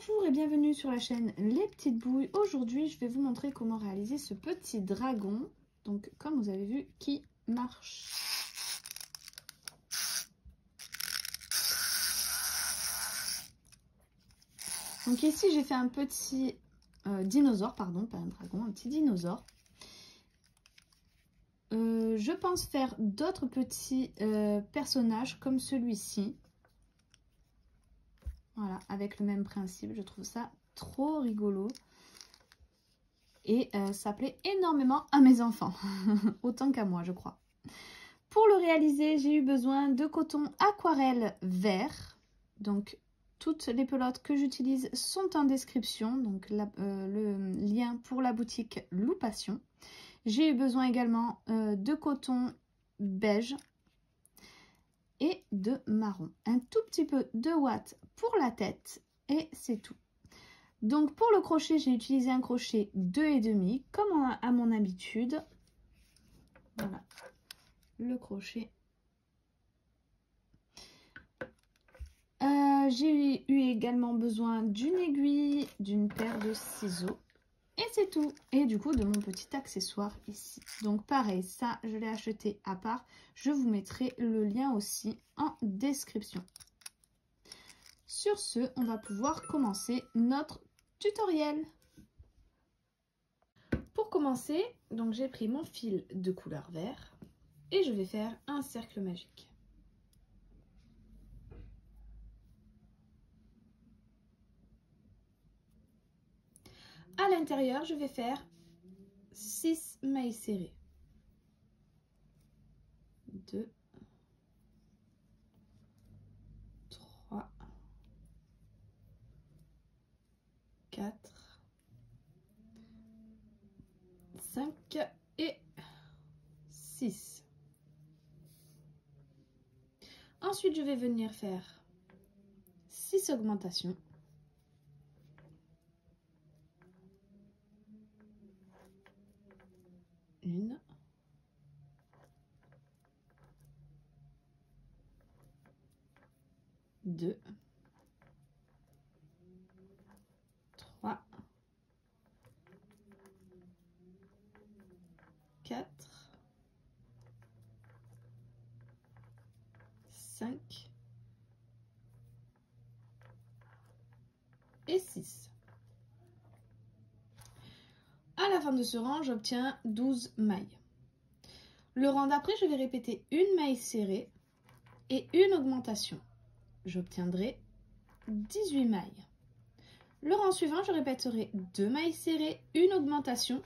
Bonjour et bienvenue sur la chaîne Les Petites Bouilles. Aujourd'hui, je vais vous montrer comment réaliser ce petit dragon, donc comme vous avez vu, qui marche. Donc ici, j'ai fait un petit dinosaure, pardon, pas un dragon, un petit dinosaure. Je pense faire d'autres petits personnages comme celui-ci. Voilà, avec le même principe, je trouve ça trop rigolo. Et ça plaît énormément à mes enfants, autant qu'à moi je crois. Pour le réaliser, j'ai eu besoin de coton aquarelle vert. Donc toutes les pelotes que j'utilise sont en description, donc le lien pour la boutique Loupation. J'ai eu besoin également de coton beige et de marron. Un tout petit peu de ouate pour la tête et c'est tout. Donc pour le crochet, j'ai utilisé un crochet 2,5 comme à mon habitude. Voilà, le crochet. J'ai eu également besoin d'une aiguille, d'une paire de ciseaux. Et c'est tout. Et du coup de mon petit accessoire ici. Donc pareil, ça je l'ai acheté à part. Je vous mettrai le lien aussi en description. Sur ce, on va pouvoir commencer notre tutoriel. Pour commencer, donc j'ai pris mon fil de couleur vert et je vais faire un cercle magique. À l'intérieur, je vais faire 6 mailles serrées. 2, 3, 4, 5 et 6. Ensuite, je vais venir faire 6 augmentations. 1, 2, 3, 4, 5 et 6. À la fin de ce rang, j'obtiens 12 mailles. Le rang d'après, je vais répéter une maille serrée et une augmentation. J'obtiendrai 18 mailles. Le rang suivant, je répéterai 2 mailles serrées, une augmentation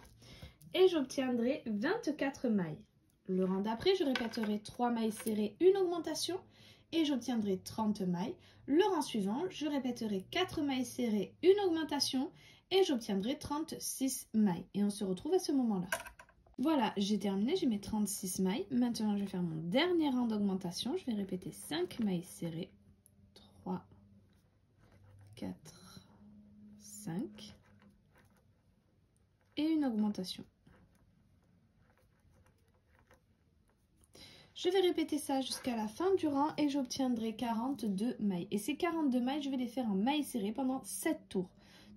et j'obtiendrai 24 mailles. Le rang d'après, je répéterai 3 mailles serrées, une augmentation et j'obtiendrai 30 mailles. Le rang suivant, je répéterai 4 mailles serrées, une augmentation et j'obtiendrai 36 mailles. Et on se retrouve à ce moment-là. Voilà, j'ai terminé, j'ai mes 36 mailles. Maintenant, je vais faire mon dernier rang d'augmentation. Je vais répéter 5 mailles serrées. 3, 4, 5 et une augmentation. Je vais répéter ça jusqu'à la fin du rang et j'obtiendrai 42 mailles. Et ces 42 mailles, je vais les faire en mailles serrées pendant 7 tours.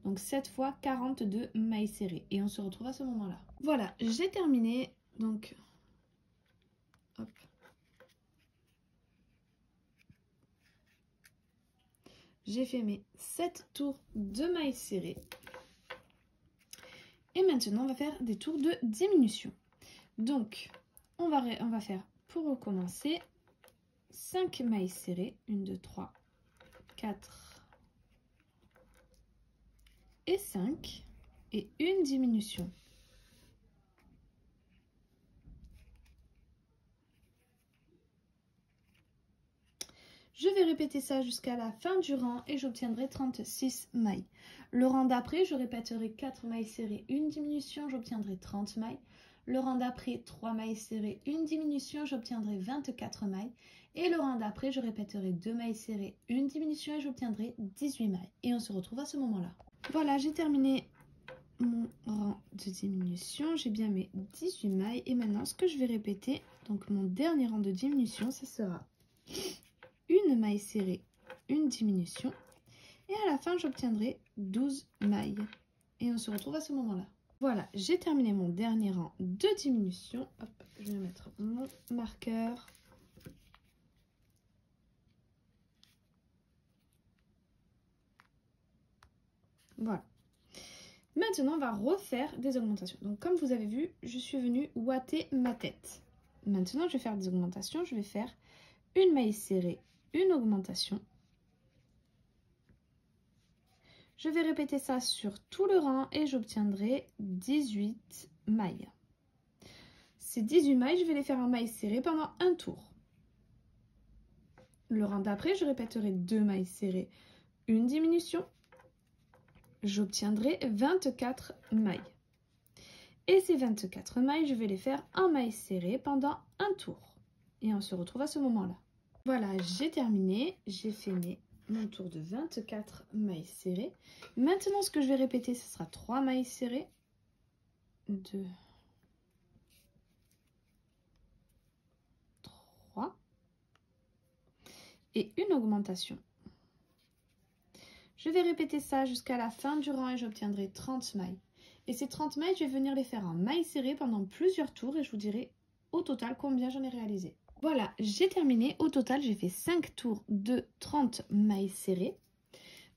Donc 7 fois 42 mailles serrées. Et on se retrouve à ce moment-là. Voilà, j'ai terminé. Donc, hop. J'ai fait mes 7 tours de mailles serrées. Et maintenant, on va faire des tours de diminution. Donc, on va faire, pour recommencer, 5 mailles serrées. 1, 2, 3, 4 et 5. Et une diminution. Je vais répéter ça jusqu'à la fin du rang et j'obtiendrai 36 mailles. Le rang d'après, je répéterai 4 mailles serrées, une diminution, j'obtiendrai 30 mailles. Le rang d'après, 3 mailles serrées, une diminution, j'obtiendrai 24 mailles. Et le rang d'après, je répéterai 2 mailles serrées, une diminution et j'obtiendrai 18 mailles. Et on se retrouve à ce moment-là. Voilà, j'ai terminé mon rang de diminution. J'ai bien mes 18 mailles. Et maintenant, ce que je vais répéter, donc mon dernier rang de diminution, ça sera une maille serrée, une diminution. Et à la fin, j'obtiendrai 12 mailles. Et on se retrouve à ce moment-là. Voilà, j'ai terminé mon dernier rang de diminution. Hop, je vais mettre mon marqueur. Voilà. Maintenant, on va refaire des augmentations. Donc, comme vous avez vu, je suis venue ouater ma tête. Maintenant, je vais faire des augmentations. Je vais faire une maille serrée, une augmentation. Je vais répéter ça sur tout le rang et j'obtiendrai 18 mailles. Ces 18 mailles, je vais les faire en maille serrée pendant un tour. Le rang d'après, je répéterai 2 mailles serrées, une diminution. J'obtiendrai 24 mailles. Et ces 24 mailles, je vais les faire en maille serrée pendant un tour. Et on se retrouve à ce moment-là. Voilà, j'ai terminé. J'ai fait mon tour de 24 mailles serrées. Maintenant, ce que je vais répéter, ce sera 3 mailles serrées. 2, 3. Et une augmentation. Je vais répéter ça jusqu'à la fin du rang et j'obtiendrai 30 mailles. Et ces 30 mailles, je vais venir les faire en mailles serrées pendant plusieurs tours et je vous dirai au total combien j'en ai réalisé. Voilà, j'ai terminé. Au total, j'ai fait 5 tours de 30 mailles serrées.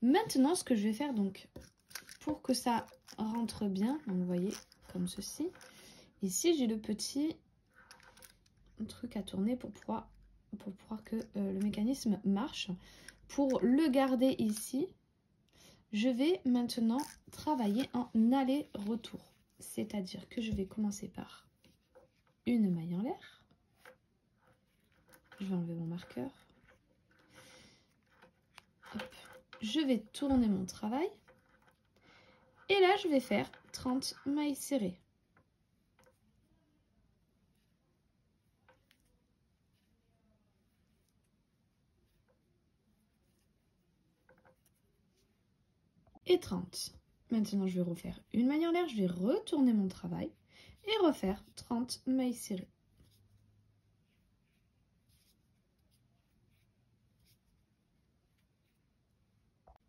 Maintenant, ce que je vais faire, donc, pour que ça rentre bien, donc vous voyez, comme ceci. Ici, j'ai le petit truc à tourner pour pouvoir que le mécanisme marche. Pour le garder ici, je vais maintenant travailler en aller-retour. C'est-à-dire que je vais commencer par une maille en l'air. Je vais enlever mon marqueur. Hop. Je vais tourner mon travail. Et là, je vais faire 30 mailles serrées. Et 30. Maintenant, je vais refaire une maille en l'air. Je vais retourner mon travail et refaire 30 mailles serrées.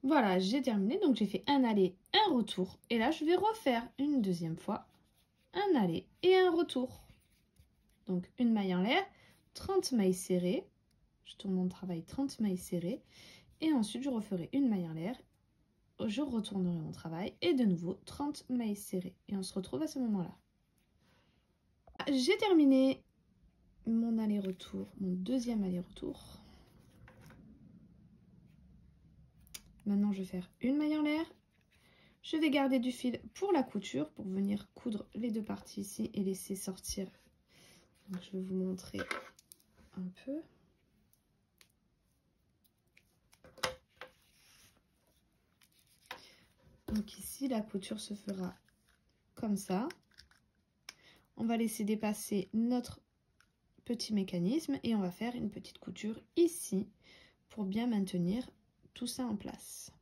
Voilà, j'ai terminé. Donc, j'ai fait un aller, un retour. Et là, je vais refaire une deuxième fois un aller et un retour. Donc, une maille en l'air, 30 mailles serrées. Je tourne mon travail 30 mailles serrées. Et ensuite, je referai une maille en l'air. Je retournerai mon travail et de nouveau 30 mailles serrées. Et on se retrouve à ce moment-là. J'ai terminé mon aller-retour, mon deuxième aller-retour. Maintenant, je vais faire une maille en l'air. Je vais garder du fil pour la couture, pour venir coudre les deux parties ici et laisser sortir. Donc, je vais vous montrer un peu. Donc ici, la couture se fera comme ça. On va laisser dépasser notre petit mécanisme et on va faire une petite couture ici pour bien maintenir tout ça en place.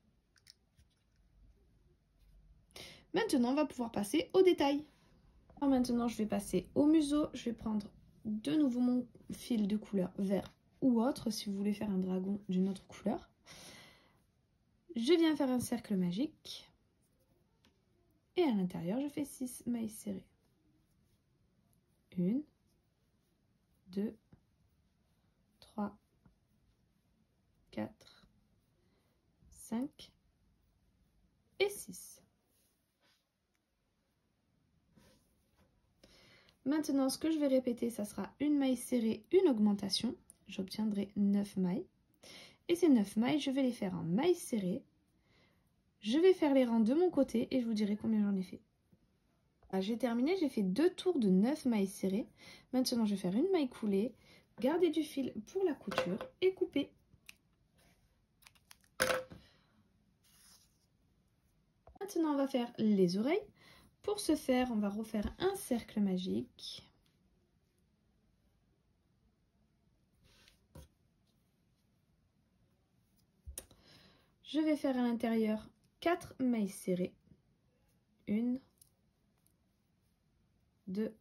Maintenant, on va pouvoir passer au détail. Alors maintenant, je vais passer au museau. Je vais prendre de nouveau mon fil de couleur vert ou autre, si vous voulez faire un dragon d'une autre couleur. Je viens faire un cercle magique. Et à l'intérieur, je fais 6 mailles serrées. 1, 2, 3, 4, 5 et 6. Maintenant, ce que je vais répéter, ça sera une maille serrée, une augmentation. J'obtiendrai 9 mailles. Et ces 9 mailles, je vais les faire en maille serrée. Je vais faire les rangs de mon côté et je vous dirai combien j'en ai fait. J'ai terminé, j'ai fait 2 tours de 9 mailles serrées. Maintenant, je vais faire une maille coulée, garder du fil pour la couture et couper. Maintenant, on va faire les oreilles. Pour ce faire, on va refaire un cercle magique. Je vais faire à l'intérieur 4 mailles serrées. 1, 2,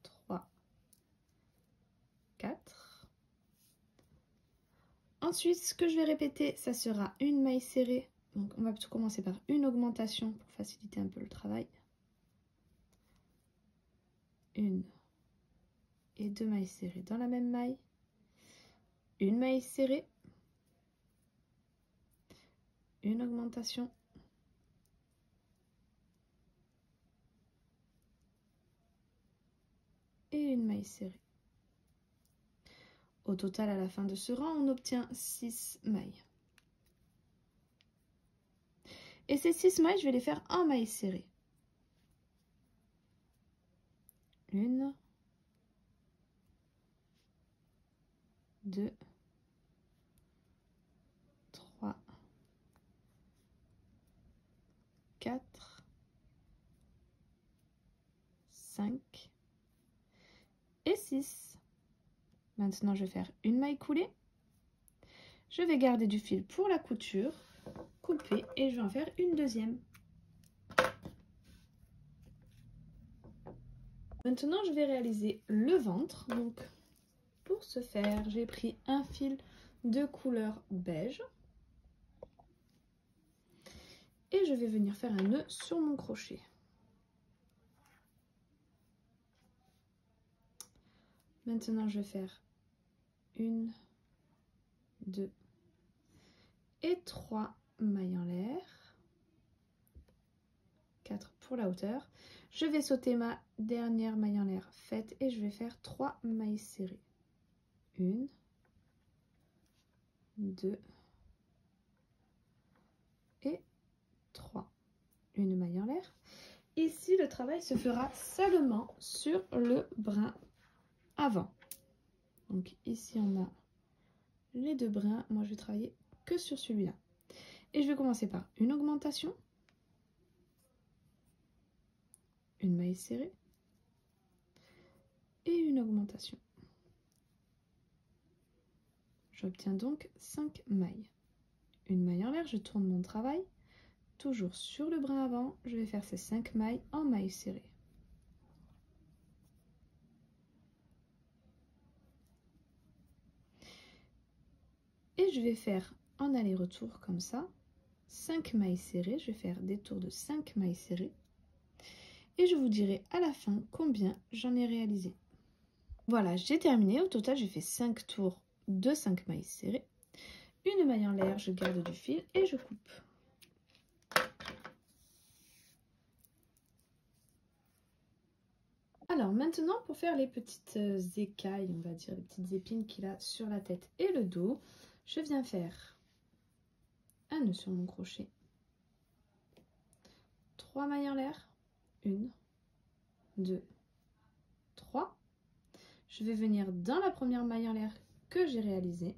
3, 4. Ensuite, ce que je vais répéter, ça sera une maille serrée, Donc on va plutôt commencer par une augmentation pour faciliter un peu le travail. 1 et 2 mailles serrées dans la même maille. Une maille serrée. Une augmentation. Et une maille serrée. Au total, à la fin de ce rang, on obtient 6 mailles. Et ces 6 mailles, je vais les faire en maille serrée. 1, 2, 3, 4, 5 et 6. Maintenant, je vais faire une maille coulée. Je vais garder du fil pour la couture, couper et je vais en faire une deuxième. Maintenant, je vais réaliser le ventre. Donc, pour ce faire, j'ai pris un fil de couleur beige. Et je vais venir faire un nœud sur mon crochet. Maintenant, je vais faire 1, 2 et 3 mailles en l'air. 4 pour la hauteur. Je vais sauter ma dernière maille en l'air faite et je vais faire 3 mailles serrées. 1, 2 et 3. Une maille en l'air. Ici, le travail se fera seulement sur le brin avant. Donc ici, on a les deux brins. Moi, je vais travailler que sur celui-là. Et je vais commencer par une augmentation. Une maille serrée. Et une augmentation. J'obtiens donc 5 mailles. Une maille en l'air, je tourne mon travail. Toujours sur le brin avant, je vais faire ces 5 mailles en maille serrée. Et je vais faire en aller-retour comme ça, 5 mailles serrées. Je vais faire des tours de 5 mailles serrées. Et je vous dirai à la fin combien j'en ai réalisé. Voilà, j'ai terminé. Au total, j'ai fait 5 tours de 5 mailles serrées. Une maille en l'air, je garde du fil et je coupe. Alors maintenant, pour faire les petites écailles, on va dire, les petites épines qu'il a sur la tête et le dos, je viens faire un nœud sur mon crochet. 3 mailles en l'air. 1, 2, 3. Je vais venir dans la première maille en l'air que j'ai réalisée.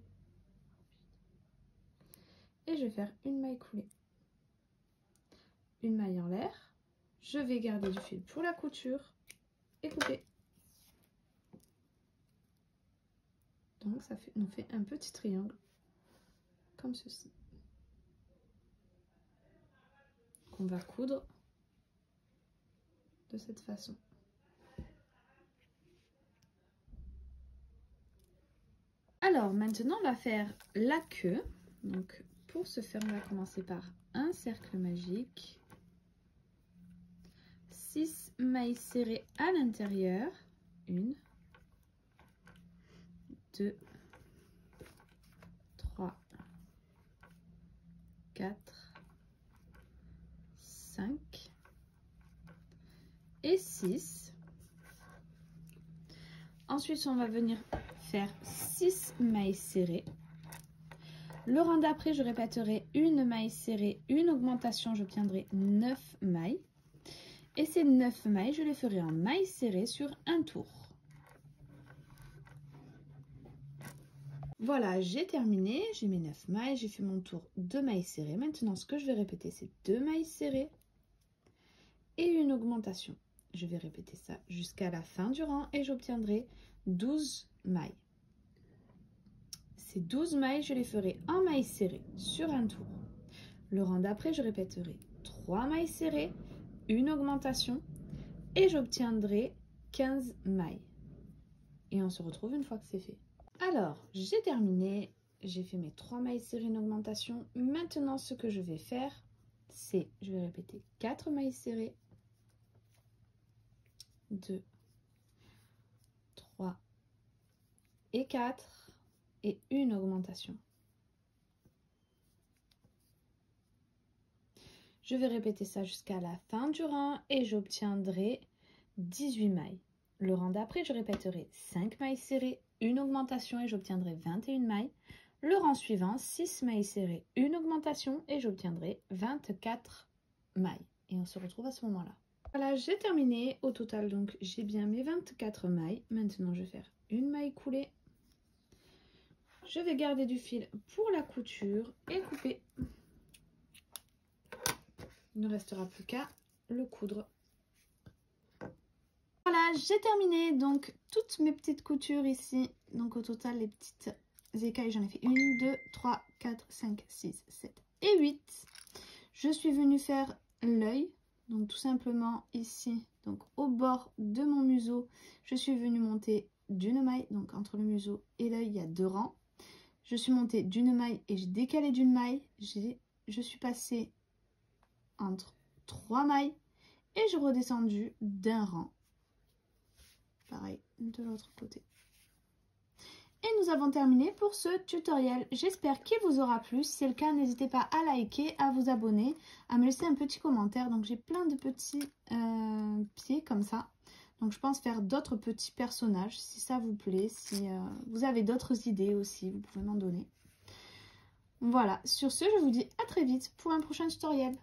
Et je vais faire une maille coulée. Une maille en l'air. Je vais garder du fil pour la couture et couper. Donc ça fait, on fait un petit triangle comme ceci. Qu'on va coudre de cette façon. Alors maintenant on va faire la queue. Donc pour ce faire, on va commencer par un cercle magique. 6 mailles serrées à l'intérieur. 1, 2, 3, 4, 5 et 6. Ensuite, on va venir faire 6 mailles serrées. Le rang d'après, je répéterai une maille serrée, une augmentation, j'obtiendrai 9 mailles. Et ces 9 mailles, je les ferai en mailles serrées sur un tour. Voilà, j'ai terminé, j'ai mes 9 mailles, j'ai fait mon tour de mailles serrées. Maintenant, ce que je vais répéter, c'est 2 mailles serrées et une augmentation. Je vais répéter ça jusqu'à la fin du rang et j'obtiendrai 12 mailles. Ces 12 mailles, je les ferai en mailles serrées sur un tour. Le rang d'après, je répéterai 3 mailles serrées, une augmentation et j'obtiendrai 15 mailles. Et on se retrouve une fois que c'est fait. Alors, j'ai terminé, j'ai fait mes 3 mailles serrées, une augmentation. Maintenant, ce que je vais faire, c'est, je vais répéter 4 mailles serrées, 2, 3 et 4 et une augmentation. Je vais répéter ça jusqu'à la fin du rang et j'obtiendrai 18 mailles. Le rang d'après, je répéterai 5 mailles serrées, une augmentation et j'obtiendrai 21 mailles. Le rang suivant, 6 mailles serrées, une augmentation et j'obtiendrai 24 mailles. Et on se retrouve à ce moment-là. Voilà, j'ai terminé. Au total, donc, j'ai bien mes 24 mailles. Maintenant, je vais faire une maille coulée. Je vais garder du fil pour la couture et couper. Il ne restera plus qu'à le coudre. Voilà, j'ai terminé donc toutes mes petites coutures ici. Donc au total, les petites écailles, j'en ai fait 1, 2, 3, 4, 5, 6, 7 et 8. Je suis venue faire l'œil. Donc tout simplement ici, donc au bord de mon museau, je suis venue monter d'une maille. Donc entre le museau et l'œil, il y a 2 rangs. Je suis montée d'une maille et j'ai décalé d'une maille. Je suis passée entre 3 mailles et je redescendu d'un rang. Pareil de l'autre côté. Et nous avons terminé pour ce tutoriel. J'espère qu'il vous aura plu. Si c'est le cas, n'hésitez pas à liker, à vous abonner, à me laisser un petit commentaire. Donc j'ai plein de petits pieds comme ça. Donc je pense faire d'autres petits personnages si ça vous plaît. Si vous avez d'autres idées aussi, vous pouvez m'en donner. Voilà, sur ce, je vous dis à très vite pour un prochain tutoriel.